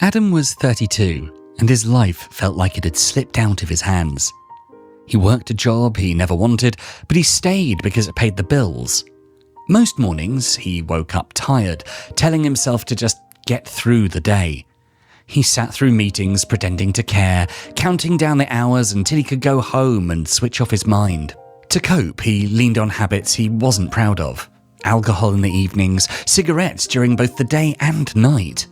Adam was 32, and his life felt like it had slipped out of his hands. He worked a job he never wanted, but he stayed because it paid the bills. Most mornings, he woke up tired, telling himself to just get through the day. He sat through meetings pretending to care, counting down the hours until he could go home and switch off his mind. To cope, he leaned on habits he wasn't proud of. Alcohol in the evenings, cigarettes during both the day and night.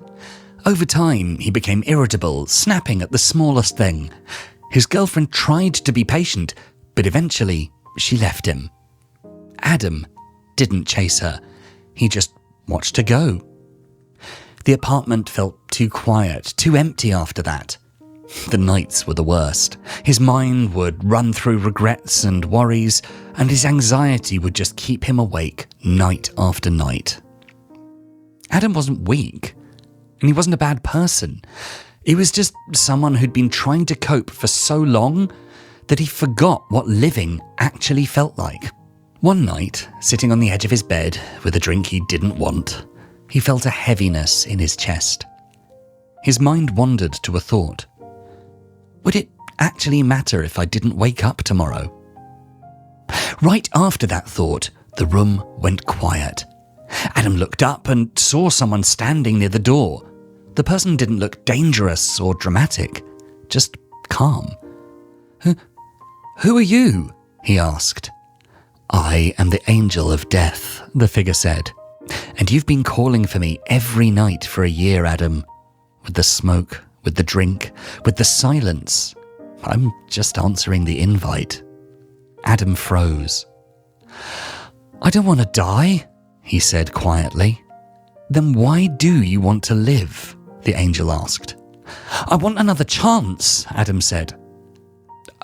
Over time, he became irritable, snapping at the smallest thing. His girlfriend tried to be patient, but eventually she left him. Adam didn't chase her. He just watched her go. The apartment felt too quiet, too empty after that. The nights were the worst. His mind would run through regrets and worries, and his anxiety would just keep him awake night after night. Adam wasn't weak, and he wasn't a bad person. He was just someone who'd been trying to cope for so long that he forgot what living actually felt like. One night, sitting on the edge of his bed with a drink he didn't want, he felt a heaviness in his chest. His mind wandered to a thought. Would it actually matter if I didn't wake up tomorrow? Right after that thought, the room went quiet. Adam looked up and saw someone standing near the door. The person didn't look dangerous or dramatic, just calm. Who are you? He asked. I am the angel of death, the figure said. And you've been calling for me every night for a year, Adam. With the smoke, with the drink, with the silence. I'm just answering the invite. Adam froze. I don't want to die, he said quietly. Then why do you want to live? The angel asked. I want another chance, Adam said.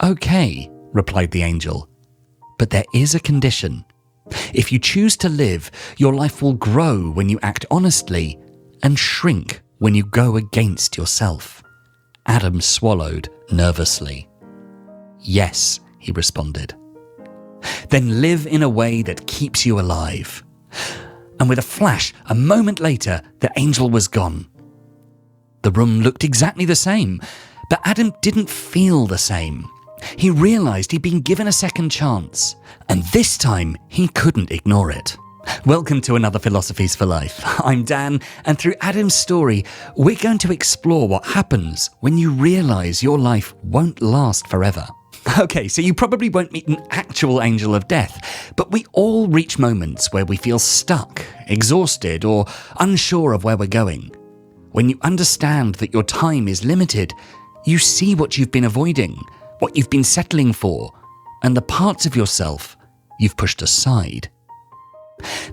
Okay, replied the angel. But there is a condition. If you choose to live, your life will grow when you act honestly and shrink when you go against yourself. Adam swallowed nervously. Yes, he responded. Then live in a way that keeps you alive. And with a flash, a moment later, the angel was gone. The room looked exactly the same, but Adam didn't feel the same. He realised he'd been given a second chance, and this time he couldn't ignore it. Welcome to another Philosophies for Life. I'm Dan, and through Adam's story, we're going to explore what happens when you realise your life won't last forever. Okay, so you probably won't meet an actual angel of death, but we all reach moments where we feel stuck, exhausted, or unsure of where we're going. When you understand that your time is limited, you see what you've been avoiding, what you've been settling for, and the parts of yourself you've pushed aside.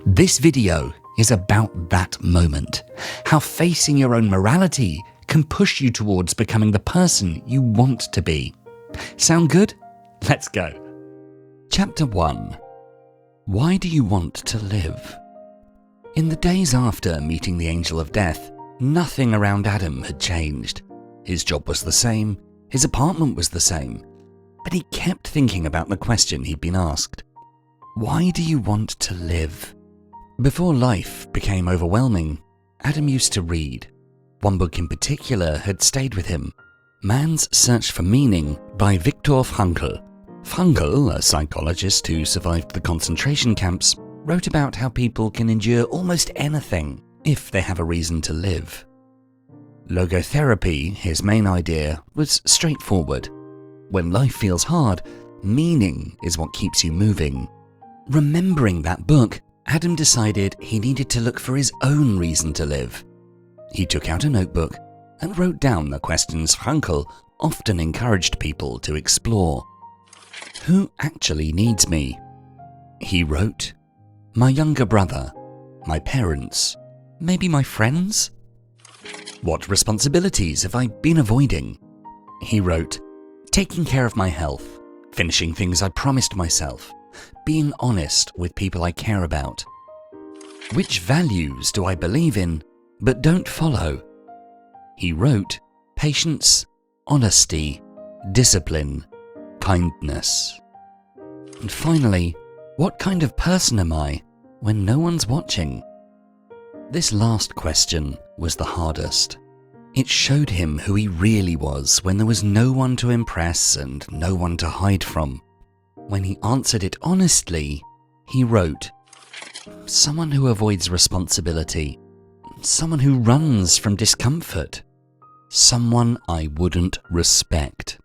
This video is about that moment, how facing your own morality can push you towards becoming the person you want to be. Sound good? Let's go. Chapter 1. Why do you want to live? In the days after meeting the angel of death, nothing around Adam had changed. His job was the same, his apartment was the same, but he kept thinking about the question he'd been asked. Why do you want to live? Before life became overwhelming, Adam used to read. One book in particular had stayed with him, Man's Search for Meaning by Viktor Frankl. Frankl, a psychologist who survived the concentration camps, wrote about how people can endure almost anything if they have a reason to live. Logotherapy, his main idea, was straightforward. When life feels hard, meaning is what keeps you moving. Remembering that book, Adam decided he needed to look for his own reason to live. He took out a notebook and wrote down the questions Frankl often encouraged people to explore. Who actually needs me? He wrote, my younger brother, my parents, maybe my friends? What responsibilities have I been avoiding? He wrote, taking care of my health, finishing things I promised myself, being honest with people I care about. Which values do I believe in but don't follow? He wrote, patience, honesty, discipline, kindness. And finally, what kind of person am I when no one's watching? This last question was the hardest. It showed him who he really was when there was no one to impress and no one to hide from. When he answered it honestly, he wrote, "Someone who avoids responsibility, someone who runs from discomfort, someone I wouldn't respect."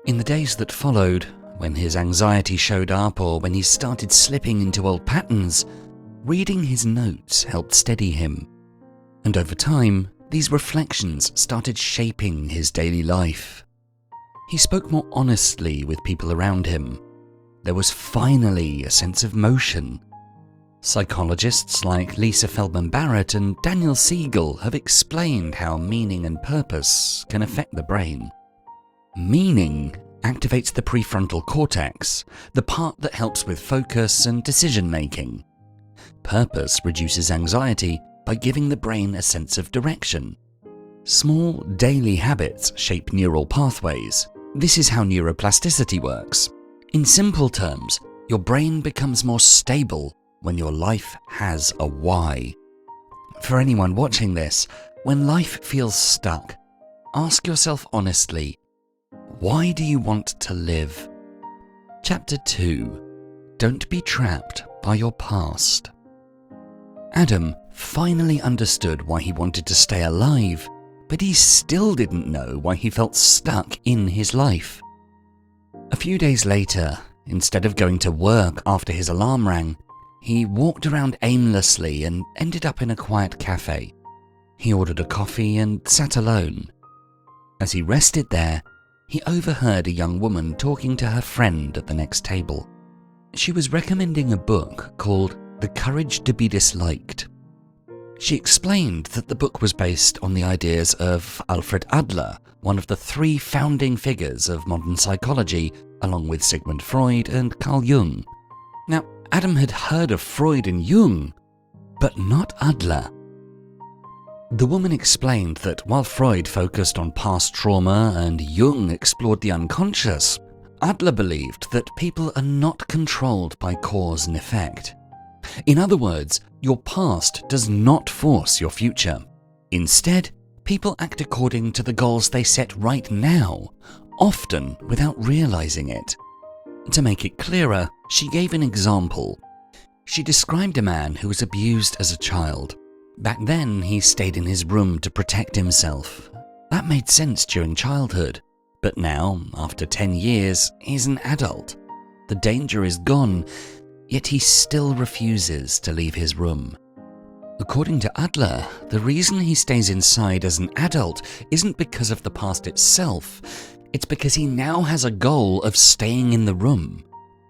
In the days that followed, when his anxiety showed up or when he started slipping into old patterns, reading his notes helped steady him. And over time, these reflections started shaping his daily life. He spoke more honestly with people around him. There was finally a sense of motion. Psychologists like Lisa Feldman Barrett and Daniel Siegel have explained how meaning and purpose can affect the brain. Meaning activates the prefrontal cortex, the part that helps with focus and decision-making. Purpose reduces anxiety by giving the brain a sense of direction. Small daily habits shape neural pathways. This is how neuroplasticity works. In simple terms, your brain becomes more stable when your life has a why. For anyone watching this, when life feels stuck, ask yourself honestly, why do you want to live? Chapter 2. Don't be trapped by your past. Adam finally understood why he wanted to stay alive, but he still didn't know why he felt stuck in his life. A few days later, instead of going to work after his alarm rang, he walked around aimlessly and ended up in a quiet cafe. He ordered a coffee and sat alone. As he rested there, he overheard a young woman talking to her friend at the next table. She was recommending a book called The Courage to be Disliked. She explained that the book was based on the ideas of Alfred Adler, one of the 3 founding figures of modern psychology, along with Sigmund Freud and Carl Jung. Now, Adam had heard of Freud and Jung, but not Adler. The woman explained that while Freud focused on past trauma and Jung explored the unconscious, Adler believed that people are not controlled by cause and effect. In other words, your past does not force your future. Instead, people act according to the goals they set right now, often without realizing it. To make it clearer, she gave an example. She described a man who was abused as a child. Back then, he stayed in his room to protect himself. That made sense during childhood. But now, after 10 years, he's an adult. The danger is gone, yet he still refuses to leave his room. According to Adler, the reason he stays inside as an adult isn't because of the past itself, it's because he now has a goal of staying in the room.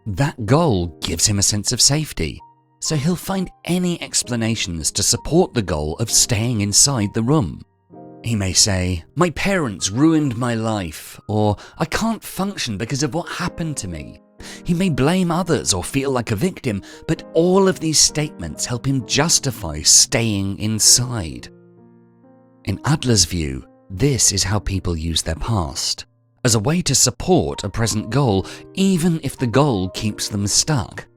That goal gives him a sense of safety, so he'll find any explanations to support the goal of staying inside the room. He may say, "My parents ruined my life," or "I can't function because of what happened to me." He may blame others or feel like a victim, but all of these statements help him justify staying inside. In Adler's view, this is how people use their past, as a way to support a present goal, even if the goal keeps them stuck.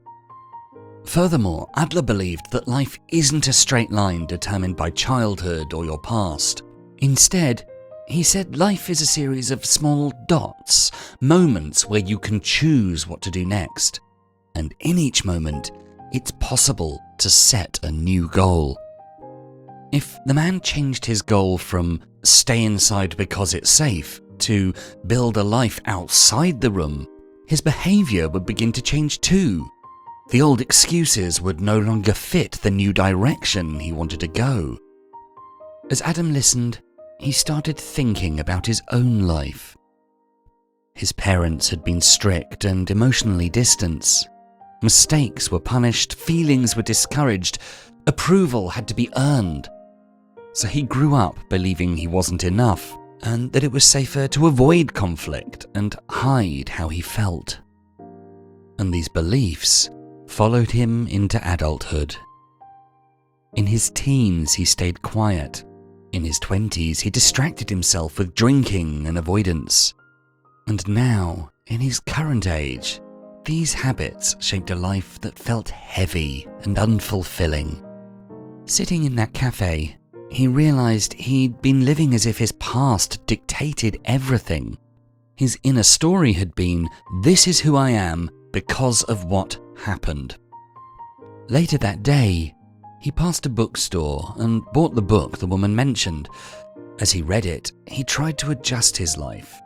Furthermore, Adler believed that life isn't a straight line determined by childhood or your past. Instead, he said life is a series of small dots, moments where you can choose what to do next. And in each moment, it's possible to set a new goal. If the man changed his goal from stay inside because it's safe to build a life outside the room, his behavior would begin to change too. The old excuses would no longer fit the new direction he wanted to go. As Adam listened, he started thinking about his own life. His parents had been strict and emotionally distant. Mistakes were punished, feelings were discouraged, approval had to be earned. So he grew up believing he wasn't enough, and that it was safer to avoid conflict and hide how he felt. And these beliefs followed him into adulthood. In his teens, he stayed quiet. In his 20s, he distracted himself with drinking and avoidance. And now, in his current age, these habits shaped a life that felt heavy and unfulfilling. Sitting in that cafe, He realized he'd been living as if his past dictated everything. His inner story had been, "This is who I am because of what happened." Later that day, he passed a bookstore and bought the book the woman mentioned. As he read it, he tried to adjust his life.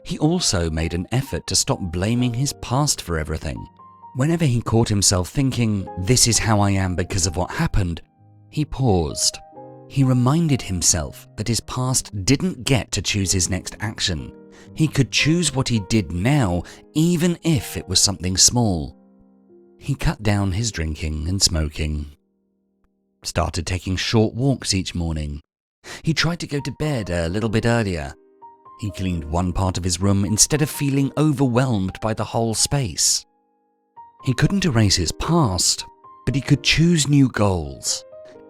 He also made an effort to stop blaming his past for everything. Whenever he caught himself thinking, "This is how I am because of what happened," he paused. He reminded himself that his past didn't get to choose his next action. He could choose what he did now, even if it was something small. He cut down his drinking and smoking, started taking short walks each morning. He tried to go to bed a little bit earlier. He cleaned one part of his room instead of feeling overwhelmed by the whole space. He couldn't erase his past, but he could choose new goals,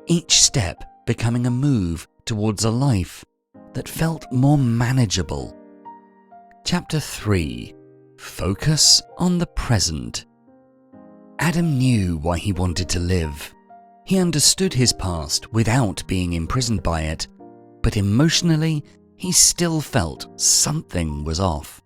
each step becoming a move towards a life that felt more manageable. Chapter 3. Focus on the present. Adam knew why he wanted to live. He understood his past without being imprisoned by it, but emotionally, he still felt something was off.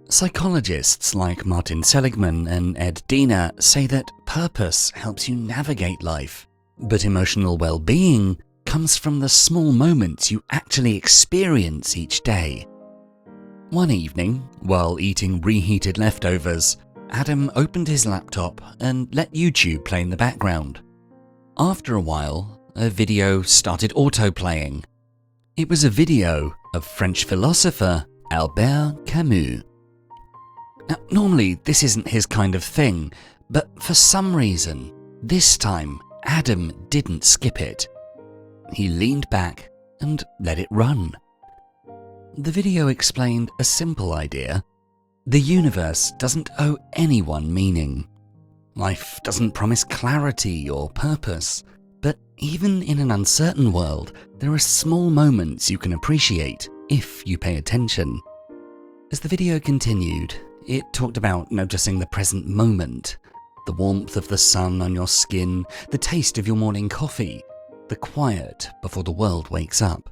Psychologists like Martin Seligman and Ed Diener say that purpose helps you navigate life, but emotional well-being comes from the small moments you actually experience each day. One evening, while eating reheated leftovers, Adam opened his laptop and let YouTube play in the background. After a while, a video started auto-playing. It was a video of French philosopher Albert Camus. Now, normally this isn't his kind of thing, but for some reason, this time Adam didn't skip it. He leaned back and let it run. The video explained a simple idea. The universe doesn't owe anyone meaning. Life doesn't promise clarity or purpose, but even in an uncertain world, there are small moments you can appreciate if you pay attention. As the video continued, it talked about noticing the present moment, the warmth of the sun on your skin, the taste of your morning coffee, the quiet before the world wakes up,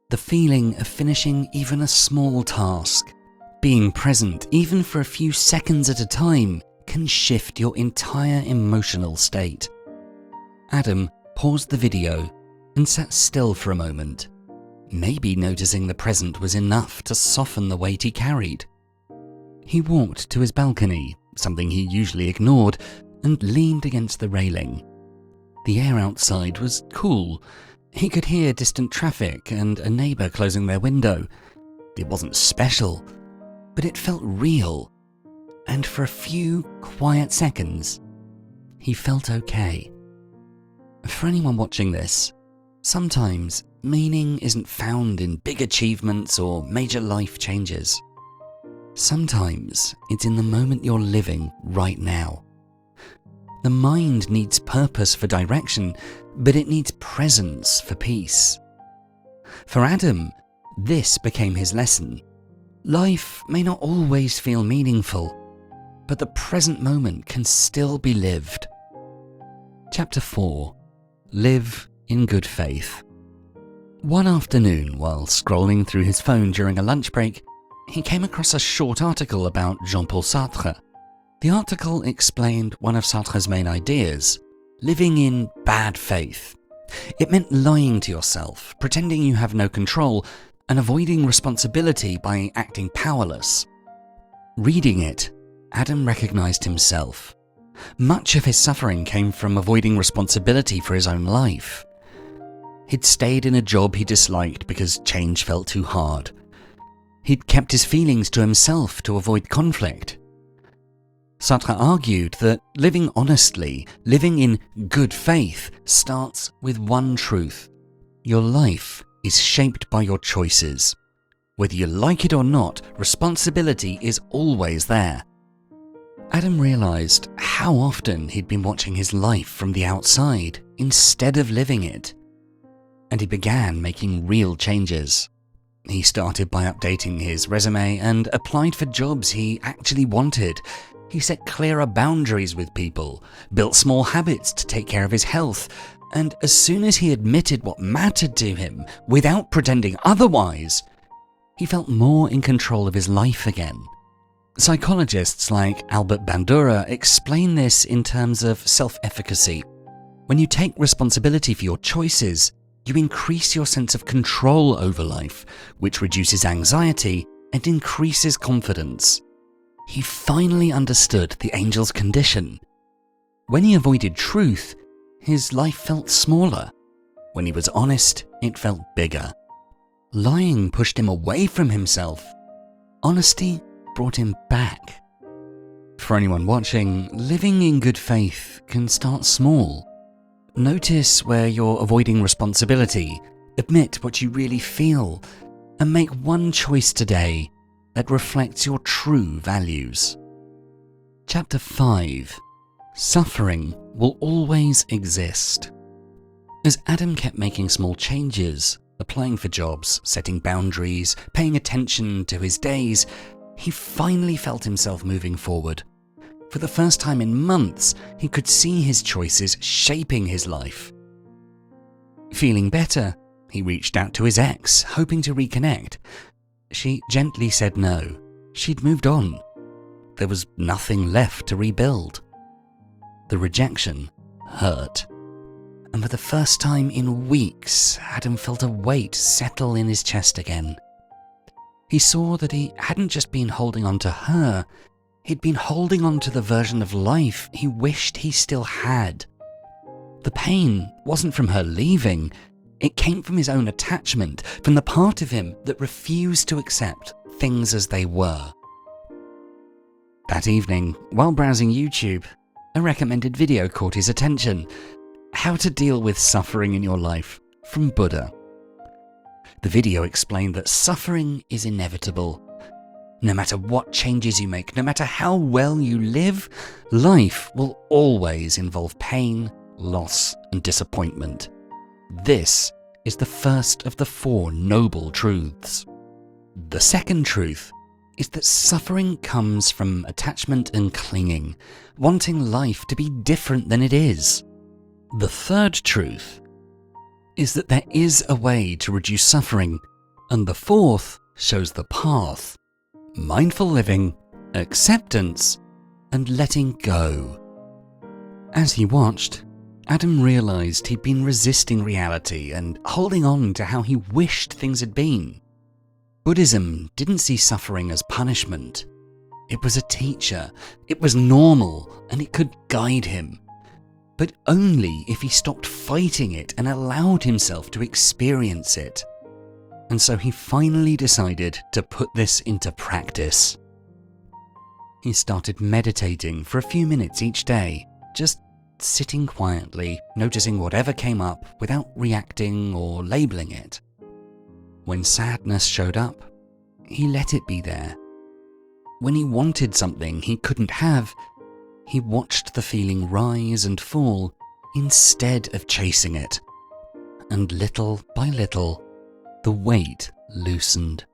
the feeling of finishing even a small task. Being present, even for a few seconds at a time, can shift your entire emotional state. Adam paused the video and sat still for a moment. Maybe noticing the present was enough to soften the weight he carried. He walked to his balcony, something he usually ignored, and leaned against the railing. The air outside was cool. He could hear distant traffic and a neighbour closing their window. It wasn't special, but it felt real, and for a few quiet seconds, he felt okay. For anyone watching this, sometimes meaning isn't found in big achievements or major life changes. Sometimes it's in the moment you're living right now. The mind needs purpose for direction, but it needs presence for peace. For Adam, this became his lesson. Life may not always feel meaningful, but the present moment can still be lived. Chapter 4. Live in good faith. One afternoon, while scrolling through his phone during a lunch break, he came across a short article about Jean-Paul Sartre. The article explained one of Sartre's main ideas, living in bad faith. It meant lying to yourself, pretending you have no control, and avoiding responsibility by acting powerless. Reading it, Adam recognized himself. Much of his suffering came from avoiding responsibility for his own life. He'd stayed in a job he disliked because change felt too hard. He'd kept his feelings to himself to avoid conflict. Sartre argued that living honestly, living in good faith, starts with one truth. Your life is shaped by your choices. Whether you like it or not, responsibility is always there. Adam realized how often he'd been watching his life from the outside instead of living it. And he began making real changes. He started by updating his resume and applied for jobs he actually wanted. He set clearer boundaries with people, built small habits to take care of his health, And as soon as he admitted what mattered to him, without pretending otherwise, he felt more in control of his life again. Psychologists like Albert Bandura explain this in terms of self-efficacy. When you take responsibility for your choices, you increase your sense of control over life, which reduces anxiety and increases confidence. He finally understood the angel's condition. When he avoided truth, his life felt smaller. When he was honest, it felt bigger. Lying pushed him away from himself. Honesty brought him back. For anyone watching, living in good faith can start small. Notice where you're avoiding responsibility, admit what you really feel, and make one choice today that reflects your true values. Chapter 5. Suffering will always exist. As Adam kept making small changes, applying for jobs, setting boundaries, paying attention to his days, he finally felt himself moving forward. For the first time in months, he could see his choices shaping his life. Feeling better, he reached out to his ex, hoping to reconnect. She gently said no. She'd moved on. There was nothing left to rebuild. The rejection hurt. And for the first time in weeks, Adam felt a weight settle in his chest again. He saw that he hadn't just been holding on to her, he'd been holding on to the version of life he wished he still had. The pain wasn't from her leaving, it came from his own attachment, from the part of him that refused to accept things as they were. That evening, while browsing YouTube, a recommended video caught his attention. How to deal with suffering in your life, from Buddha. The video explained that suffering is inevitable. No matter what changes you make, no matter how well you live, life will always involve pain, loss, and disappointment. This is the first of the 4 noble truths. The second truth is that suffering comes from attachment and clinging, wanting life to be different than it is. The third truth is that there is a way to reduce suffering, and the fourth shows the path: mindful living, acceptance, and letting go. As he watched, Adam realized he'd been resisting reality and holding on to how he wished things had been. Buddhism didn't see suffering as punishment. It was a teacher, it was normal, and it could guide him. But only if he stopped fighting it and allowed himself to experience it. And so he finally decided to put this into practice. He started meditating for a few minutes each day, just sitting quietly, noticing whatever came up without reacting or labeling it. When sadness showed up, he let it be there. When he wanted something he couldn't have, he watched the feeling rise and fall instead of chasing it. And little by little, the weight loosened.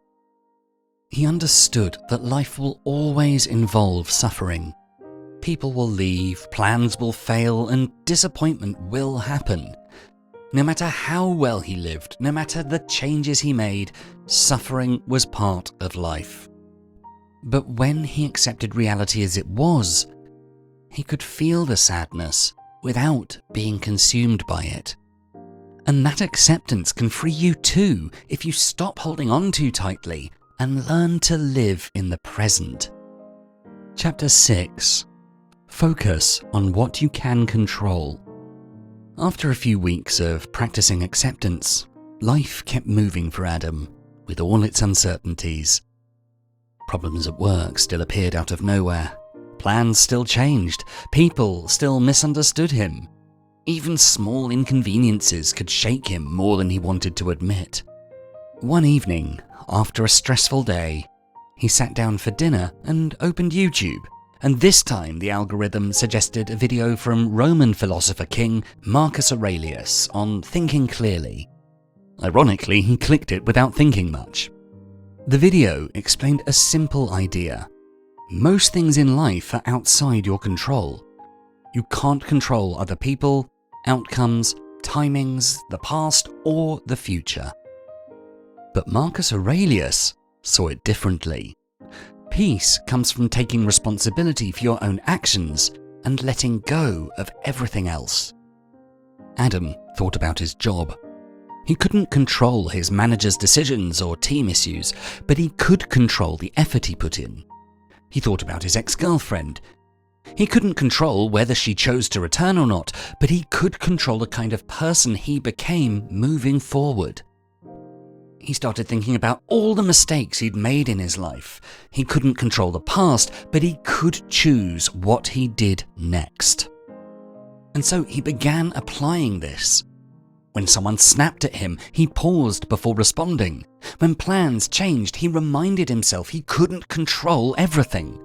He understood that life will always involve suffering. People will leave, plans will fail, and disappointment will happen. No matter how well he lived, no matter the changes he made, suffering was part of life. But when he accepted reality as it was, he could feel the sadness without being consumed by it. And that acceptance can free you too if you stop holding on too tightly and learn to live in the present. Chapter 6. Focus on what you can control. After a few weeks of practicing acceptance, life kept moving for Adam, with all its uncertainties. Problems at work still appeared out of nowhere. Plans still changed. People still misunderstood him. Even small inconveniences could shake him more than he wanted to admit. One evening, after a stressful day, he sat down for dinner and opened YouTube, and this time the algorithm suggested a video from Roman philosopher king Marcus Aurelius on thinking clearly. Ironically, he clicked it without thinking much. The video explained a simple idea. Most things in life are outside your control. You can't control other people, outcomes, timings, the past, or the future. But Marcus Aurelius saw it differently. Peace comes from taking responsibility for your own actions and letting go of everything else. Adam thought about his job. He couldn't control his manager's decisions or team issues, but he could control the effort he put in. He thought about his ex-girlfriend. He couldn't control whether she chose to return or not, but he could control the kind of person he became moving forward. He started thinking about all the mistakes he'd made in his life. He couldn't control the past, but he could choose what he did next. And so he began applying this. When someone snapped at him, he paused before responding. When plans changed, he reminded himself he couldn't control everything.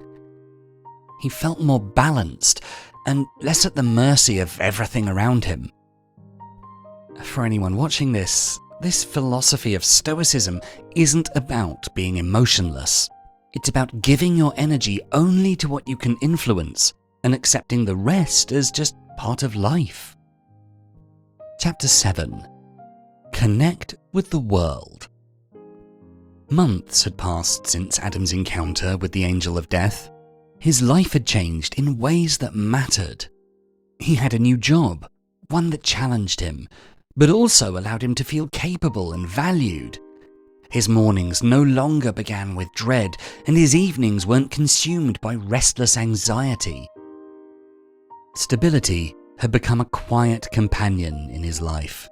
He felt more balanced and less at the mercy of everything around him. For anyone watching this philosophy of Stoicism isn't about being emotionless. It's about giving your energy only to what you can influence and accepting the rest as just part of life. Chapter 7. Connect with the world. Months had passed since Adam's encounter with the angel of death. His life had changed in ways that mattered. He had a new job, one that challenged him, but also allowed him to feel capable and valued. His mornings no longer began with dread, and his evenings weren't consumed by restless anxiety. Stability had become a quiet companion in his life.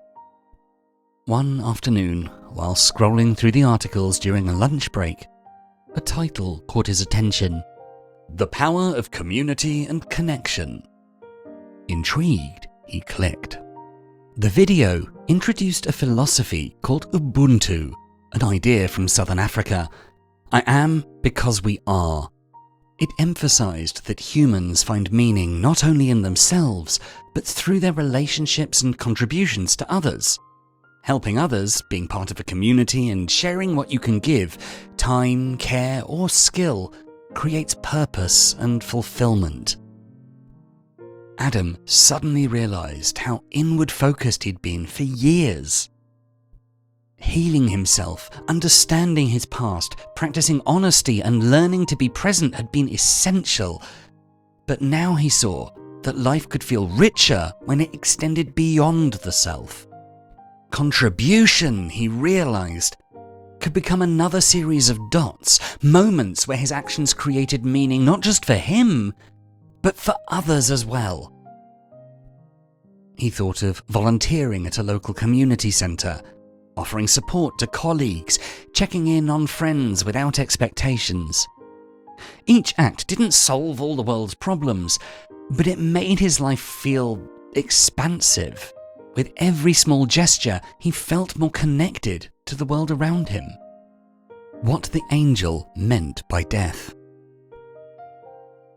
One afternoon, while scrolling through the articles during a lunch break, a title caught his attention: "The Power of Community and Connection." Intrigued, he clicked. The video introduced a philosophy called Ubuntu, an idea from Southern Africa. I am because we are. It emphasized that humans find meaning not only in themselves, but through their relationships and contributions to others. Helping others, being part of a community and sharing what you can give, time, care, or skill, creates purpose and fulfillment. Adam suddenly realized how inward-focused he'd been for years. Healing himself, understanding his past, practicing honesty and learning to be present had been essential. But now he saw that life could feel richer when it extended beyond the self. Contribution, he realized, could become another series of dots, moments where his actions created meaning not just for him, but for others as well. He thought of volunteering at a local community centre, offering support to colleagues, checking in on friends without expectations. Each act didn't solve all the world's problems, but it made his life feel expansive. With every small gesture, he felt more connected to the world around him. What the angel meant by death.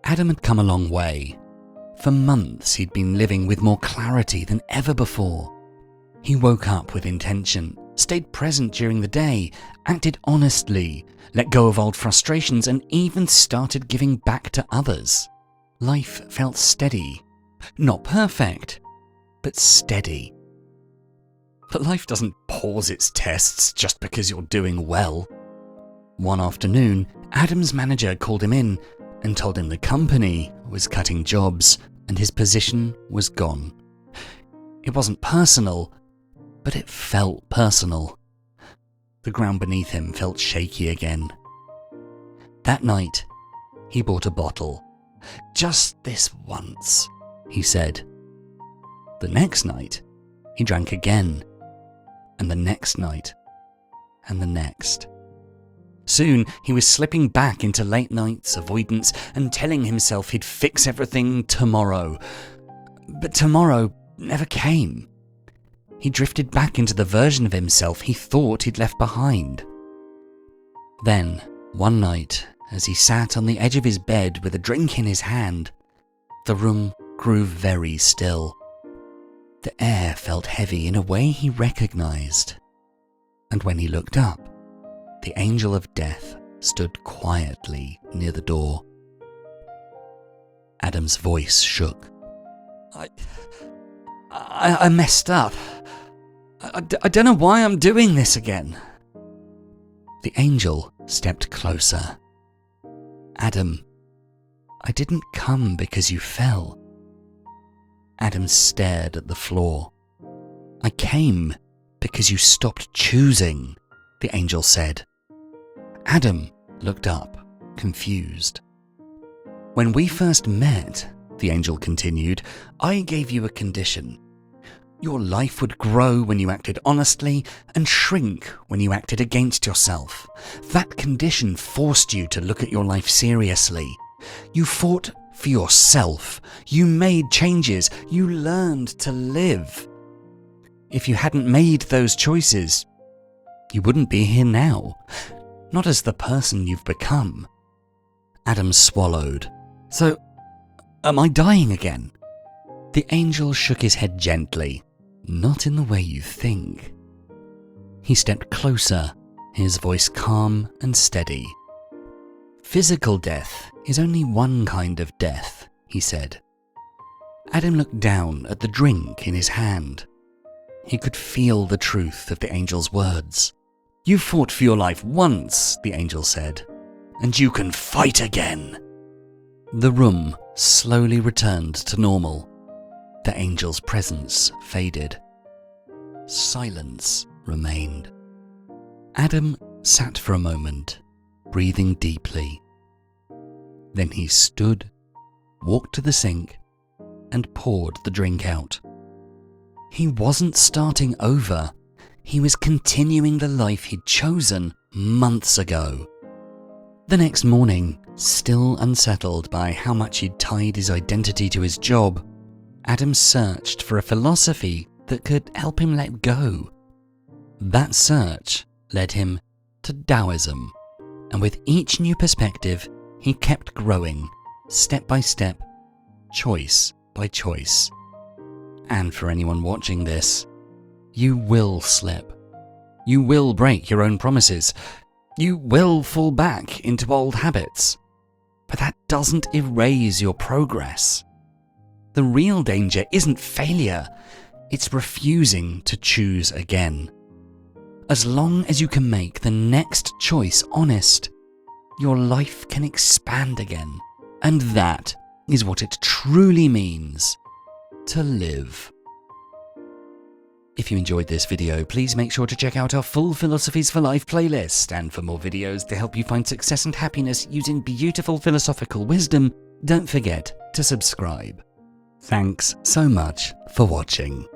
Adam had come a long way. For months he'd been living with more clarity than ever before. He woke up with intention, stayed present during the day, acted honestly, let go of old frustrations, and even started giving back to others. Life felt steady. Not perfect, but steady. But life doesn't pause its tests just because you're doing well. One afternoon, Adam's manager called him in and told him the company was cutting jobs and his position was gone. It wasn't personal, but it felt personal. The ground beneath him felt shaky again. That night, he bought a bottle. "Just this once," he said. The next night, he drank again, and the next night, and the next. Soon, he was slipping back into late nights, avoidance, and telling himself he'd fix everything tomorrow. But tomorrow never came. He drifted back into the version of himself he thought he'd left behind. Then, one night, as he sat on the edge of his bed with a drink in his hand, the room grew very still. The air felt heavy in a way he recognized. And when he looked up, the angel of death stood quietly near the door. Adam's voice shook. I messed up. I don't know why I'm doing this again. The angel stepped closer. Adam, I didn't come because you fell. Adam stared at the floor. I came because you stopped choosing, the angel said. Adam looked up, confused. When we first met, the angel continued, I gave you a condition. Your life would grow when you acted honestly and shrink when you acted against yourself. That condition forced you to look at your life seriously. You fought for yourself. You made changes. You learned to live. If you hadn't made those choices, you wouldn't be here now. Not as the person you've become. Adam swallowed. So, am I dying again? The angel shook his head gently. Not in the way you think. He stepped closer, his voice calm and steady. Physical death is only one kind of death, he said. Adam looked down at the drink in his hand. He could feel the truth of the angel's words. You fought for your life once, the angel said, and you can fight again. The room slowly returned to normal. The angel's presence faded. Silence remained. Adam sat for a moment, breathing deeply. Then he stood, walked to the sink, and poured the drink out. He wasn't starting over. He was continuing the life he'd chosen months ago. The next morning, still unsettled by how much he'd tied his identity to his job, Adam searched for a philosophy that could help him let go. That search led him to Taoism, and with each new perspective, he kept growing, step by step, choice by choice. And for anyone watching this, you will slip. You will break your own promises. You will fall back into old habits. But that doesn't erase your progress. The real danger isn't failure, it's refusing to choose again. As long as you can make the next choice honest, your life can expand again. And that is what it truly means to live. If you enjoyed this video, please make sure to check out our full Philosophies for Life playlist, and for more videos to help you find success and happiness using beautiful philosophical wisdom, don't forget to subscribe. Thanks so much for watching.